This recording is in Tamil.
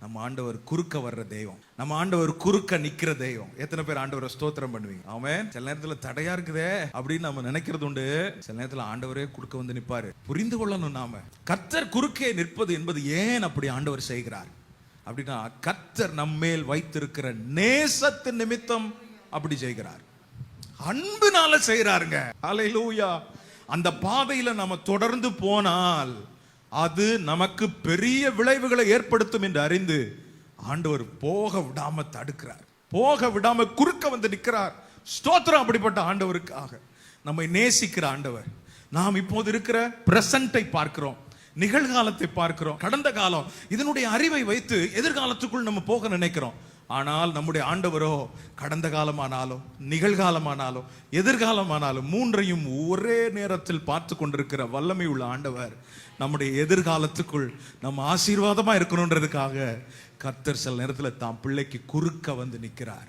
நம்ம ஆண்டவர் குறுக்க வர்ற தெய்வம், நம்ம ஆண்டவர் குறுக்க நிக்கிற தெய்வம். எத்தனை பேர் ஆண்டவரை ஸ்தோத்திரம் பண்ணுவீங்க? ஆமென். சில நேரத்துல தடையா இருக்குதே அப்படின்னு நம்ம நினைக்கிறது உண்டு. சில நேரத்துல ஆண்டவரே குறுக்க வந்து நிப்பாரு. புரிந்து கொள்ளணும், நாம கர்த்தர் குறுக்கே நிற்பது என்பது ஏன் அப்படி ஆண்டவர் செய்கிறார் அப்படின்னா, கர்த்தர் நம்மேல் வைத்திருக்கிற நேசத்தின் நிமித்தம் அப்படி செய்கிறார். அன்புனால செய்யறாருங்க. ஹல்லேலூயா. அந்த பாதையில நம்ம தொடர்ந்து போனால் அது நமக்கு பெரிய விளைவுகளை ஏற்படுத்தும் என்று அறிந்து ஆண்டவர் போக விடாம தடுக்கிறார், போக விடாம குறுக்க வந்து நிற்கிறார். ஸ்தோத்திரம் அப்படிப்பட்ட ஆண்டவருக்காக. நம்மை நேசிக்கிற ஆண்டவர். நாம் இப்போது இருக்கிற பிரசன்ட்டை பார்க்கிறோம், நிகழ்காலத்தை பார்க்கிறோம், கடந்த காலம், இதனுடைய அறிவை வைத்து எதிர்காலத்துக்குள் நம்ம போக நினைக்கிறோம். ஆனால் நம்முடைய ஆண்டவரோ கடந்த காலமானாலும் நிகழ்காலமானாலும் எதிர்காலமானாலும் மூன்றையும் ஒரே நேரத்தில் பார்த்து கொண்டிருக்கிற வல்லமை உள்ள ஆண்டவர். நம்முடைய எதிர்காலத்துக்குள் நம்ம ஆசீர்வாதமா இருக்கணும்ன்றதுக்காக கர்த்தர் சில நேரத்தில் தாம் பிள்ளைக்கு குறுக்க வந்து நிற்கிறார்.